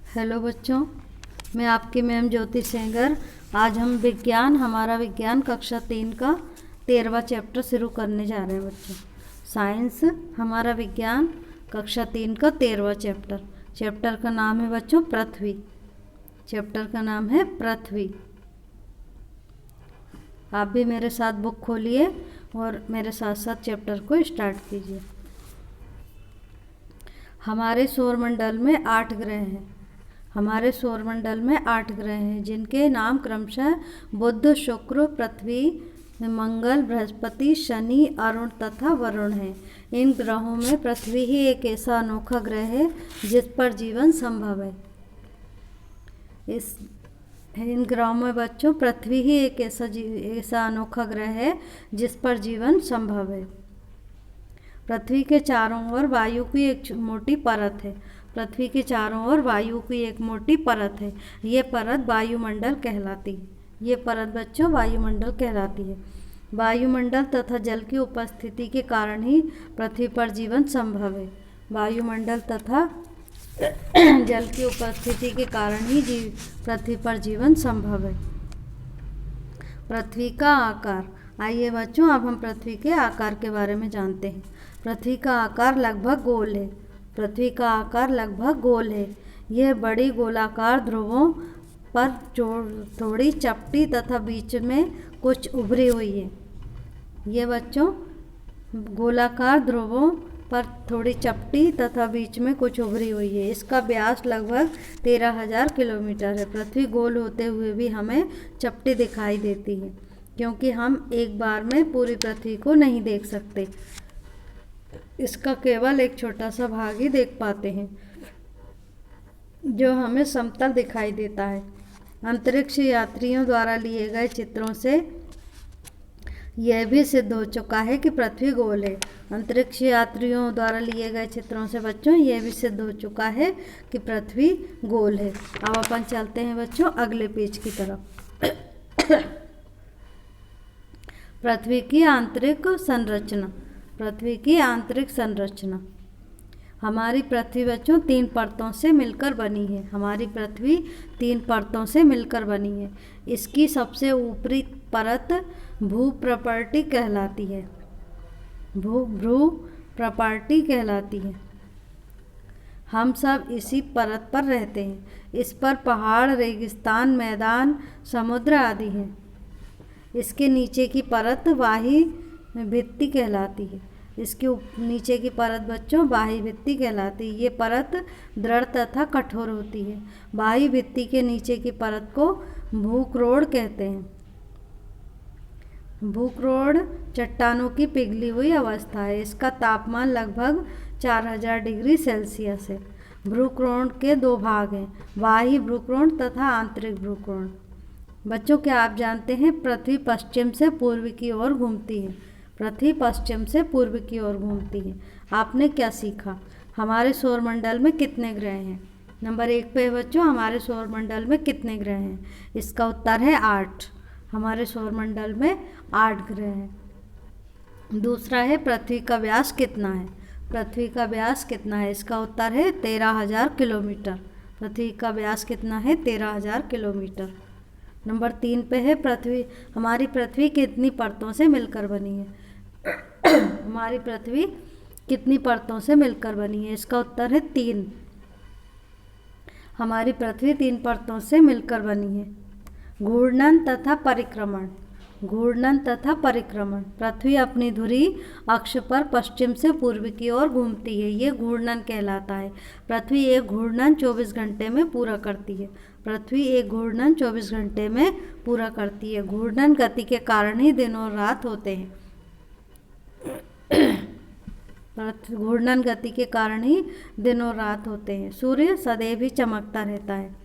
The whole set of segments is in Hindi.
हेलो बच्चों, मैं आपकी मैम ज्योति सेंगर। आज हम हमारा विज्ञान कक्षा 3 का 13वां चैप्टर शुरू करने जा रहे हैं बच्चों। साइंस हमारा विज्ञान कक्षा 3 का 13वां चैप्टर का नाम है बच्चों पृथ्वी। चैप्टर का नाम है पृथ्वी। आप भी मेरे साथ बुक खोलिए और मेरे साथ साथ चैप्टर को स्टार्ट कीजिए। हमारे सौरमंडल में 8 ग्रह हैं। हमारे सौरमंडल में 8 ग्रह हैं जिनके नाम क्रमशः बुध, शुक्र, पृथ्वी, मंगल, बृहस्पति, शनि, अरुण तथा वरुण हैं। इन ग्रहों में पृथ्वी ही एक ऐसा अनोखा ग्रह है जिस पर जीवन संभव है। इन ग्रहों में बच्चों पृथ्वी ही एक ऐसा अनोखा ग्रह है जिस पर जीवन संभव है। पृथ्वी के चारों ओर वायु की एक मोटी परत है। पृथ्वी के चारों ओर वायु की एक मोटी परत है। ये परत वायुमंडल कहलाती है। ये परत बच्चों वायुमंडल कहलाती है। वायुमंडल तथा जल की उपस्थिति के कारण ही पृथ्वी पर जीवन संभव है। वायुमंडल तथा जल की उपस्थिति के कारण ही पृथ्वी पर जीवन संभव है। पृथ्वी का आकार। आइए बच्चों, अब हम पृथ्वी के आकार के बारे में जानते हैं। पृथ्वी का आकार लगभग गोल है। पृथ्वी का आकार लगभग गोल है। यह बड़ी गोलाकार ध्रुवों पर थोड़ी चपटी तथा बीच में कुछ उभरी हुई है। ये बच्चों गोलाकार ध्रुवों पर थोड़ी चपटी तथा बीच में कुछ उभरी हुई है। इसका व्यास लगभग 13,000 किलोमीटर है। पृथ्वी गोल होते हुए भी हमें चपटी दिखाई देती है क्योंकि हम एक बार में पूरी पृथ्वी को नहीं देख सकते। इसका केवल एक छोटा सा भाग ही देख पाते हैं जो हमें समतल दिखाई देता है। अंतरिक्ष यात्रियों द्वारा लिए गए चित्रों से यह भी सिद्ध हो चुका है कि पृथ्वी गोल है। अंतरिक्ष यात्रियों द्वारा लिए गए चित्रों से बच्चों यह भी सिद्ध हो चुका है कि पृथ्वी गोल है। अब अपन चलते हैं बच्चों अगले पेज की तरफ। पृथ्वी की आंतरिक संरचना। पृथ्वी की आंतरिक संरचना। हमारी पृथ्वी बच्चों 3 परतों से मिलकर बनी है। हमारी पृथ्वी 3 परतों से मिलकर बनी है। इसकी सबसे ऊपरी परत भूप्रपर्टी कहलाती है। भूप्रपर्टी कहलाती है। हम सब इसी परत पर रहते हैं। इस पर पहाड़, रेगिस्तान, मैदान, समुद्र आदि हैं। इसके नीचे की परत वाही भित्ति कहलाती है। इसके नीचे की परत बच्चों बाह्य भित्ति कहलाती है। ये परत दृढ़ तथा कठोर होती है। बाह्य भित्ति के नीचे की परत को भूक्रोड़ कहते हैं। भूक्रोड़ चट्टानों की पिघली हुई अवस्था है। इसका तापमान लगभग 4000 डिग्री सेल्सियस है। भूक्रोड़ के 2 भाग हैं, बाह्य भूक्रोड़ तथा आंतरिक भूक्रोड़। बच्चों क्या आप जानते हैं पृथ्वी पश्चिम से पूर्व की ओर घूमती है। पृथ्वी पश्चिम से पूर्व की ओर घूमती है। आपने क्या सीखा? हमारे सौरमंडल में कितने ग्रह हैं? नंबर 1 पे बच्चों हमारे सौरमंडल में कितने ग्रह हैं? इसका उत्तर है 8। हमारे सौरमंडल में 8 ग्रह हैं। दूसरा है पृथ्वी का व्यास कितना है? पृथ्वी का व्यास कितना है? इसका उत्तर है 13,000 किलोमीटर। पृथ्वी का व्यास कितना है? 13,000 किलोमीटर। नंबर 3 पे है हमारी पृथ्वी कितनी परतों से मिलकर बनी है? हमारी पृथ्वी कितनी परतों से मिलकर बनी है? इसका उत्तर है 3। हमारी पृथ्वी 3 परतों से मिलकर बनी है। घूर्णन तथा परिक्रमण। घूर्णन तथा परिक्रमण। पृथ्वी अपनी धुरी अक्ष पर पश्चिम से पूर्व की ओर घूमती है। ये घूर्णन कहलाता है। पृथ्वी एक घूर्णन 24 घंटे में पूरा करती है। पृथ्वी एक घूर्णन 24 घंटे में पूरा करती है। घूर्णन गति के कारण ही दिन और रात होते हैं। घूर्णन गति के कारण ही दिन और रात होते हैं। सूर्य सदैव ही चमकता रहता है।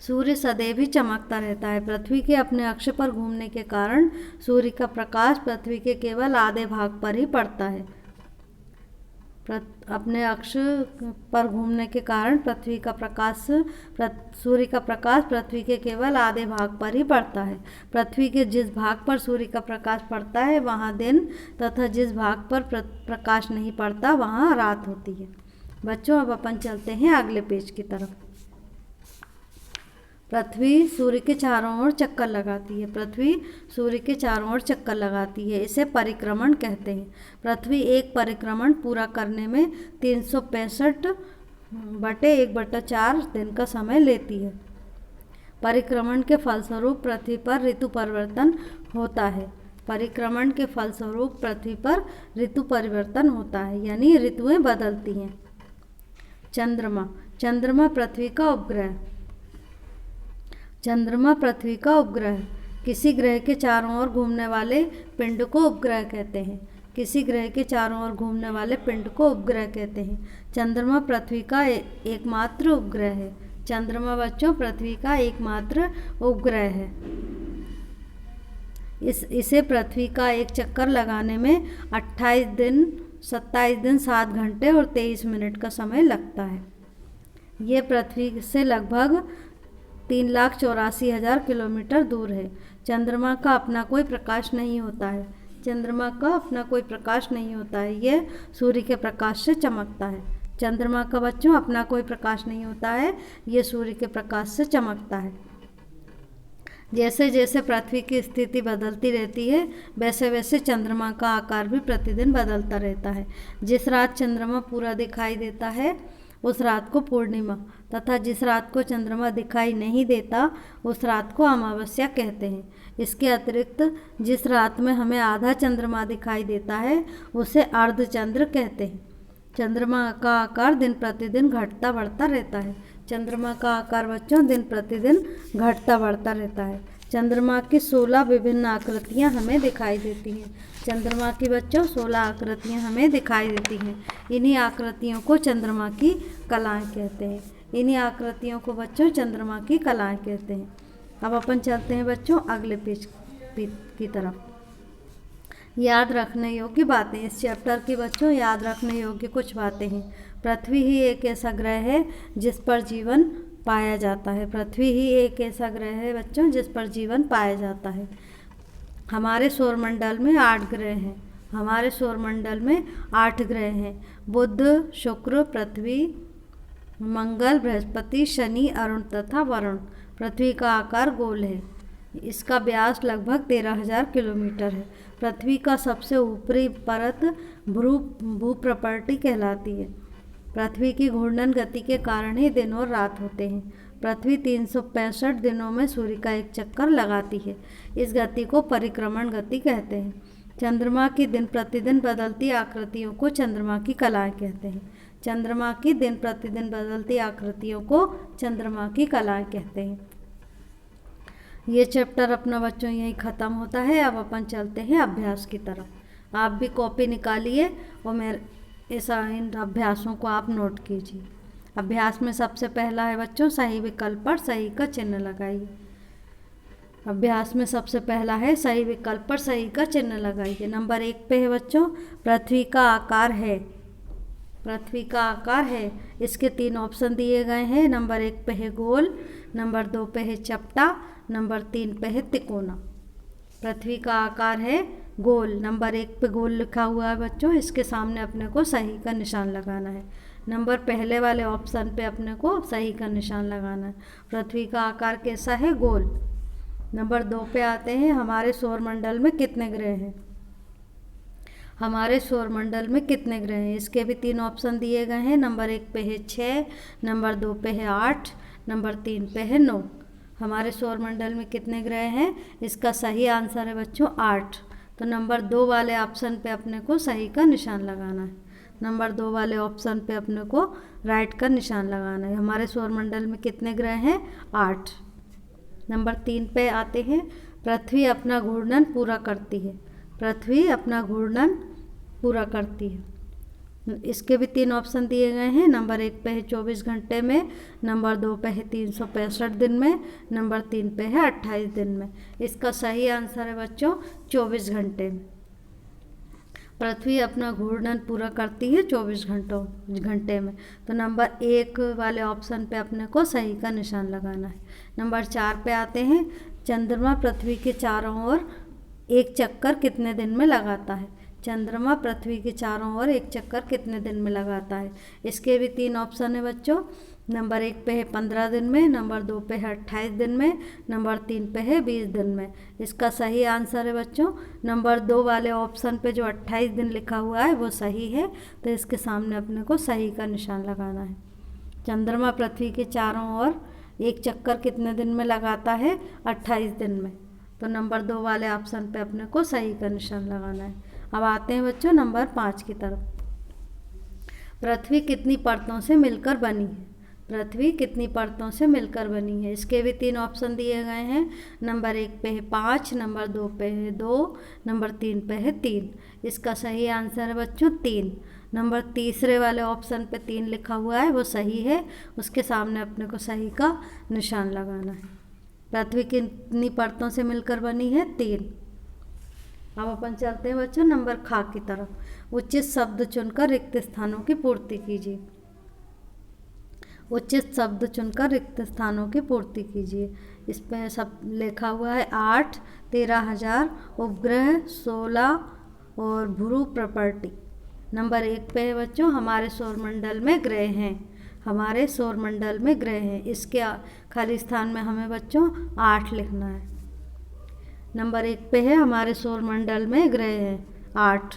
सूर्य सदैव ही चमकता रहता है। पृथ्वी के अपने अक्ष पर घूमने के कारण सूर्य का प्रकाश पृथ्वी के केवल आधे भाग पर ही पड़ता है। अपने अक्ष पर घूमने के कारण सूर्य का प्रकाश पृथ्वी के केवल आधे भाग पर ही पड़ता है। पृथ्वी के जिस भाग पर सूर्य का प्रकाश पड़ता है वहाँ दिन तथा जिस भाग पर प्रकाश नहीं पड़ता वहाँ रात होती है। बच्चों अब अपन चलते हैं अगले पेज की तरफ। पृथ्वी सूर्य के चारों ओर चक्कर लगाती है। पृथ्वी सूर्य के चारों ओर चक्कर लगाती है, इसे परिक्रमण कहते हैं। पृथ्वी एक परिक्रमण पूरा करने में 365/1/4 दिन का समय लेती है। परिक्रमण के फलस्वरूप पृथ्वी पर ऋतु परिवर्तन होता है। परिक्रमण के फलस्वरूप पृथ्वी पर ऋतु परिवर्तन होता है, यानी ऋतुएं बदलती हैं। चंद्रमा। चंद्रमा पृथ्वी का उपग्रह। चंद्रमा पृथ्वी का उपग्रह। किसी ग्रह के चारों ओर घूमने वाले पिंड को उपग्रह कहते हैं। किसी ग्रह के चारों ओर घूमने वाले पिंड को उपग्रह कहते हैं। चंद्रमा पृथ्वी का एकमात्र उपग्रह है। चंद्रमा बच्चों पृथ्वी का एकमात्र उपग्रह है। इसे पृथ्वी का एक चक्कर लगाने में 27 दिन 7 घंटे और 23 मिनट का समय लगता है। ये पृथ्वी से लगभग 3,84,000 किलोमीटर दूर है। चंद्रमा का अपना कोई प्रकाश नहीं होता है। चंद्रमा का अपना कोई प्रकाश नहीं होता है, यह सूर्य के प्रकाश से चमकता है। चंद्रमा का बच्चों अपना कोई प्रकाश नहीं होता है, यह सूर्य के प्रकाश से चमकता है। जैसे जैसे पृथ्वी की स्थिति बदलती रहती है, वैसे वैसे चंद्रमा का आकार भी प्रतिदिन बदलता रहता है। जिस रात चंद्रमा पूरा दिखाई देता है उस रात को पूर्णिमा, तथा जिस रात को चंद्रमा दिखाई नहीं देता उस रात को अमावस्या कहते हैं। इसके अतिरिक्त जिस रात में हमें आधा चंद्रमा दिखाई देता है उसे अर्धचंद्र कहते हैं। चंद्रमा का आकार दिन प्रतिदिन घटता बढ़ता रहता है। चंद्रमा का आकार बच्चों दिन प्रतिदिन घटता बढ़ता रहता है। चंद्रमा की 16 विभिन्न आकृतियां हमें दिखाई देती हैं। चंद्रमा की बच्चों 16 आकृतियां हमें दिखाई देती हैं। इन्हीं आकृतियों को चंद्रमा की कलाएं कहते हैं। इन्हीं आकृतियों को बच्चों चंद्रमा की कलाएं कहते हैं। अब अपन चलते हैं बच्चों अगले पेज की तरफ। याद रखने योग्य बातें। इस चैप्टर की बच्चों याद रखने योग्य कुछ बातें हैं। पृथ्वी ही एक ऐसा ग्रह है जिस पर जीवन पाया जाता है। पृथ्वी ही एक ऐसा ग्रह है बच्चों जिस पर जीवन पाया जाता है। हमारे सौरमंडल में 8 ग्रह हैं। हमारे सौरमंडल में 8 ग्रह हैं। बुध, शुक्र, पृथ्वी, मंगल, बृहस्पति, शनि, अरुण तथा वरुण। पृथ्वी का आकार गोल है। इसका व्यास लगभग 13,000 किलोमीटर है। पृथ्वी का सबसे ऊपरी परत भूप्रपट्टी कहलाती है। पृथ्वी की घूर्णन गति के कारण ही दिन और रात होते हैं। पृथ्वी 365 दिनों में सूर्य का एक चक्कर लगाती है। इस गति को परिक्रमण गति कहते हैं। चंद्रमा की दिन प्रतिदिन बदलती आकृतियों को चंद्रमा की कलाएं कहते हैं। चंद्रमा की दिन प्रतिदिन बदलती आकृतियों को चंद्रमा की कलाएं कहते हैं। ये चैप्टर अपना बच्चों यहीं ख़त्म होता है। अब अपन चलते हैं अभ्यास की तरफ। आप भी कॉपी निकालिए और मेरे इन अभ्यासों को आप नोट कीजिए। अभ्यास में सबसे पहला है बच्चों सही विकल्प पर सही का चिन्ह लगाइए। अभ्यास में सबसे पहला है सही विकल्प पर सही का चिन्ह लगाइए। नंबर 1 पे है बच्चों पृथ्वी का आकार है। पृथ्वी का आकार है। इसके 3 ऑप्शन दिए गए हैं। नंबर 1 पे है गोल, नंबर 2 पे है चपटा, नंबर 3 पे है तिकोना। पृथ्वी का आकार है गोल। नंबर 1 पे गोल लिखा हुआ है बच्चों, इसके सामने अपने को सही का निशान लगाना है। नंबर पहले वाले ऑप्शन पे अपने को सही का निशान लगाना है। पृथ्वी का आकार कैसा है? गोल। नंबर 2 पे आते हैं हमारे सौरमंडल में कितने ग्रह हैं। हमारे सौरमंडल में कितने ग्रह हैं, इसके भी 3 ऑप्शन दिए गए हैं। नंबर 1 पे है 6, नंबर 2 पे है 8, नंबर 3 पे है 9। हमारे सौरमंडल में कितने ग्रह हैं, इसका सही आंसर है बच्चों 8। तो नंबर 2 वाले ऑप्शन पे अपने को सही का निशान लगाना है। नंबर 2 वाले ऑप्शन पे अपने को राइट का निशान लगाना है। हमारे सौरमंडल में कितने ग्रह हैं? 8। नंबर 3 पे आते हैं पृथ्वी अपना घूर्णन पूरा करती है। पृथ्वी अपना घूर्णन पूरा करती है। इसके भी 3 ऑप्शन दिए गए हैं। नंबर 1 पे है 24 घंटे में, नंबर 2 पे है 365 दिन में, नंबर 3 पे है 28 दिन में। इसका सही आंसर है बच्चों 24 घंटे में। पृथ्वी अपना घूर्णन पूरा करती है 24 घंटे में। तो नंबर 1 वाले ऑप्शन पे अपने को सही का निशान लगाना है। नंबर 4 पे आते हैं चंद्रमा पृथ्वी के चारों ओर एक चक्कर कितने दिन में लगाता है। चंद्रमा पृथ्वी के चारों ओर एक चक्कर कितने दिन में लगाता है? इसके भी 3 ऑप्शन है बच्चों। नंबर 1 पे है 15 दिन में, नंबर 2 पे है 28 दिन में, नंबर 3 पे है 20 दिन में। इसका सही आंसर है बच्चों नंबर 2 वाले ऑप्शन पे जो 28 दिन लिखा हुआ है वो सही है, तो इसके सामने अपने को सही का निशान लगाना है। चंद्रमा पृथ्वी के चारों ओर एक चक्कर कितने दिन में लगाता है? 28 दिन में। तो नंबर 2 वाले ऑप्शन पे अपने को सही का निशान लगाना है। अब आते हैं बच्चों नंबर 5 की तरफ। पृथ्वी कितनी परतों से मिलकर बनी है? पृथ्वी कितनी परतों से मिलकर बनी है? इसके भी 3 ऑप्शन दिए गए हैं। नंबर 1 पे है 5, नंबर 2 पे है 2, नंबर 3 पे है 3। इसका सही आंसर है बच्चों 3। नंबर तीसरे वाले ऑप्शन पे 3 लिखा हुआ है वो सही है, उसके सामने अपने को सही का निशान लगाना है। पृथ्वी कितनी परतों से मिलकर बनी है? 3। अब अपन चलते हैं बच्चों नंबर खा की तरफ। उचित शब्द चुनकर रिक्त स्थानों की पूर्ति कीजिए। उचित शब्द चुनकर रिक्त स्थानों की पूर्ति कीजिए। इस पे सब लिखा हुआ है 8, 13,000, उपग्रह 16 और भ्रू प्रॉपर्टी। नंबर 1 पे है बच्चों हमारे सौरमंडल में ग्रह हैं। हमारे सौरमंडल में ग्रह हैं, इसके खाली स्थान में हमें बच्चों 8 लिखना है। नंबर 1 पे है हमारे सौरमंडल में ग्रह हैं 8।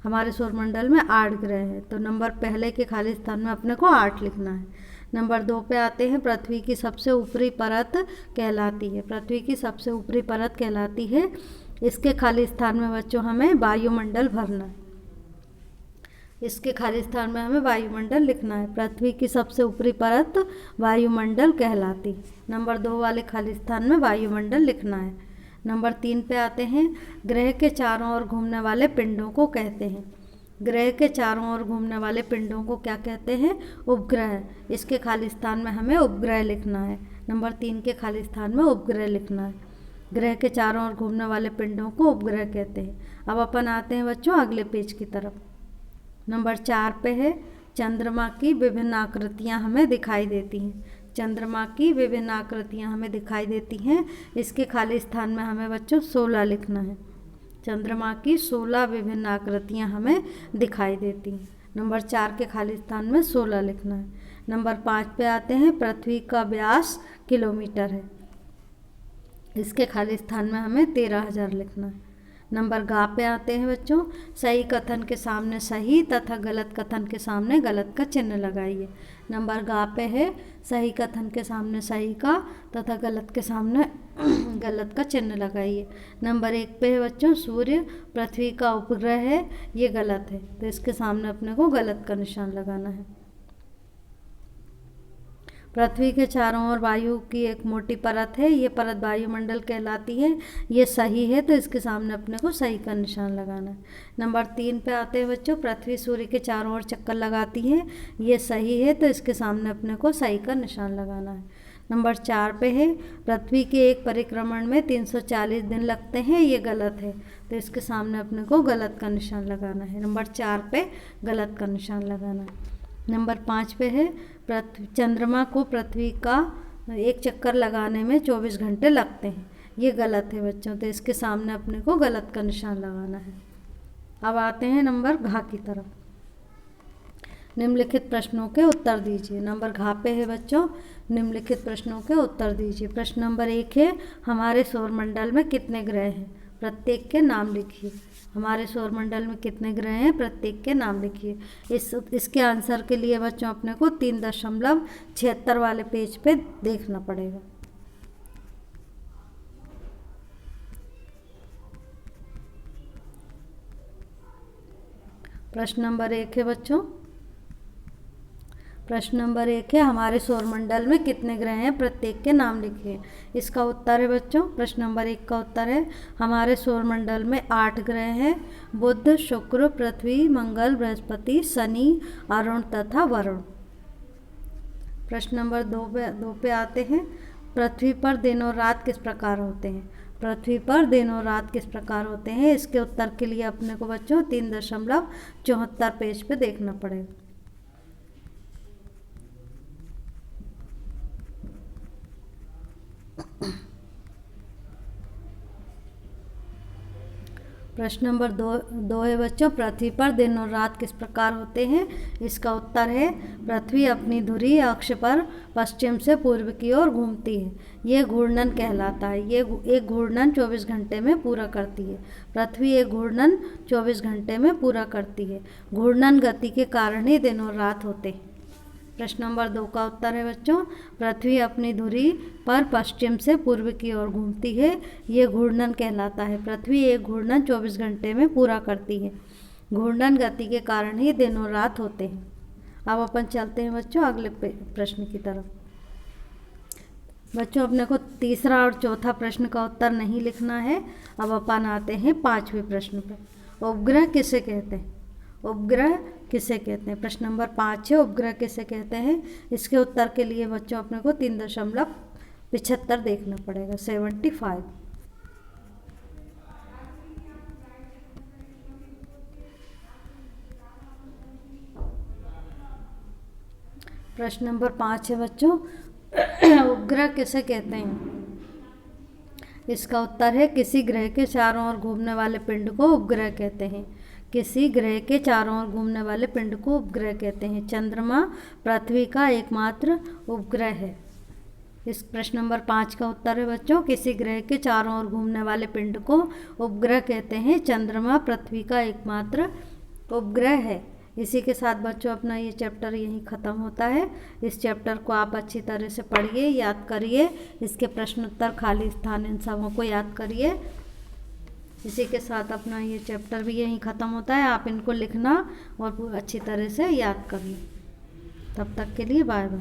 हमारे सौरमंडल में 8 ग्रह हैं, तो नंबर पहले के खाली स्थान में अपने को 8 लिखना है। नंबर 2 पे आते हैं पृथ्वी की सबसे ऊपरी परत कहलाती है। पृथ्वी की सबसे ऊपरी परत कहलाती है, इसके खाली स्थान में बच्चों हमें वायुमंडल भरना है। इसके खाली स्थान में हमें वायुमंडल लिखना है। पृथ्वी की सबसे ऊपरी परत वायुमंडल कहलाती। नंबर 2 वाले खाली स्थान में वायुमंडल लिखना है। नंबर 3 पे आते हैं ग्रह के चारों ओर घूमने वाले पिंडों को कहते हैं। ग्रह के चारों ओर घूमने वाले पिंडों को क्या कहते हैं? उपग्रह। इसके खाली स्थान में हमें उपग्रह लिखना है। नंबर 3 के खाली स्थान में उपग्रह लिखना है। ग्रह के चारों ओर घूमने वाले पिंडों को उपग्रह कहते हैं। अब अपन आते हैं बच्चों अगले पेज की तरफ। नंबर 4 पे है चंद्रमा की विभिन्न आकृतियाँ हमें दिखाई देती हैं। चंद्रमा की विभिन्न आकृतियाँ हमें दिखाई देती हैं, इसके खाली स्थान में हमें बच्चों 16 लिखना है। चंद्रमा की 16 विभिन्न आकृतियाँ हमें दिखाई देती हैं। नंबर 4 के खाली स्थान में 16 लिखना है। नंबर 5 पे आते हैं पृथ्वी का व्यास किलोमीटर है, इसके खाली स्थान में हमें 13,000 लिखना है। नंबर गा पे आते हैं बच्चों सही कथन के सामने सही तथा गलत कथन के सामने गलत का चिन्ह लगाइए। नंबर गा पे है सही कथन के सामने सही का तथा गलत के सामने गलत का चिन्ह लगाइए। नंबर 1 पे है बच्चों सूर्य पृथ्वी का उपग्रह है, ये गलत है, तो इसके सामने अपने को गलत का निशान लगाना है। पृथ्वी के चारों ओर वायु की एक मोटी परत है, ये परत वायुमंडल कहलाती है, ये सही है, तो इसके सामने अपने को सही का निशान लगाना है। नंबर 3 पे आते हैं बच्चों पृथ्वी सूर्य के चारों ओर चक्कर लगाती है, ये सही है, तो इसके सामने अपने को सही का निशान लगाना है। नंबर 4 पे है पृथ्वी के एक परिक्रमण में 340 दिन लगते हैं, ये गलत है, तो इसके सामने अपने को गलत का निशान लगाना है। नंबर 4 पे गलत का निशान लगाना है। नंबर 5 पे है चंद्रमा को पृथ्वी का एक चक्कर लगाने में 24 घंटे लगते हैं, ये गलत है बच्चों, तो इसके सामने अपने को गलत का निशान लगाना है। अब आते हैं नंबर घ की तरफ। निम्नलिखित प्रश्नों के उत्तर दीजिए। नंबर घ पे है बच्चों निम्नलिखित प्रश्नों के उत्तर दीजिए। प्रश्न नंबर 1 है हमारे सौरमंडल में कितने ग्रह हैं? प्रत्येक के नाम लिखिए। हमारे सौरमंडल में कितने ग्रह हैं? प्रत्येक के नाम लिखिए। इसके आंसर के लिए बच्चों अपने को 3.76 वाले पेज पे देखना पड़ेगा। प्रश्न नंबर 1 है बच्चों, प्रश्न नंबर 1 है हमारे सौरमंडल में कितने ग्रह हैं? प्रत्येक के नाम लिखिए। इसका उत्तर है बच्चों प्रश्न नंबर 1 का उत्तर है हमारे सौरमंडल में 8 ग्रह हैं, बुध, शुक्र, पृथ्वी, मंगल, बृहस्पति, शनि, अरुण तथा वरुण। प्रश्न नंबर 2 पे आते हैं पृथ्वी पर दिन और रात किस प्रकार होते हैं? पृथ्वी पर दिन और रात किस प्रकार होते हैं? इसके उत्तर के लिए अपने को बच्चों 3.74 पेज पे देखना पड़ेगा। प्रश्न नंबर 2 है बच्चों, पृथ्वी पर दिन और रात किस प्रकार होते हैं? इसका उत्तर है पृथ्वी अपनी धुरी अक्ष पर पश्चिम से पूर्व की ओर घूमती है। ये घूर्णन कहलाता है। ये एक घूर्णन 24 घंटे में पूरा करती है। पृथ्वी एक घूर्णन 24 घंटे में पूरा करती है। घूर्णन गति के कारण ही दिन और रात होते हैं। प्रश्न नंबर 2 का उत्तर है बच्चों, पृथ्वी अपनी धुरी पर पश्चिम से पूर्व की ओर घूमती है। ये घूर्णन कहलाता है। पृथ्वी एक घूर्णन 24 घंटे में पूरा करती है। घूर्णन गति के कारण ही दिन और रात होते हैं। अब अपन चलते हैं बच्चों अगले प्रश्न की तरफ। बच्चों अपने को तीसरा और चौथा प्रश्न का उत्तर नहीं लिखना है। अब अपन आते हैं 5वें प्रश्न पर। उपग्रह किसे कहते हैं? उपग्रह किसे कहते हैं? प्रश्न नंबर 5 है, उपग्रह किसे कहते हैं? इसके उत्तर के लिए बच्चों अपने को 3.75 देखना पड़ेगा, 75। प्रश्न नंबर 5 है बच्चों, उपग्रह किसे कहते हैं? इसका उत्तर है किसी ग्रह के चारों ओर घूमने वाले पिंड को उपग्रह कहते हैं। किसी ग्रह के चारों ओर घूमने वाले पिंड को उपग्रह कहते हैं। चंद्रमा पृथ्वी का एकमात्र उपग्रह है। इस प्रश्न नंबर 5 का उत्तर है बच्चों, किसी ग्रह के चारों ओर घूमने वाले पिंड को उपग्रह कहते हैं। चंद्रमा पृथ्वी का एकमात्र उपग्रह है। इसी के साथ बच्चों अपना ये चैप्टर यहीं ख़त्म होता है। इस चैप्टर को आप अच्छी तरह से पढ़िए, याद करिए, इसके प्रश्न उत्तर, खाली स्थान, इन सबों को याद करिए। इसी के साथ अपना ये चैप्टर भी यहीं ख़त्म होता है। आप इनको लिखना और अच्छी तरह से याद करिए। तब तक के लिए बाय बाय।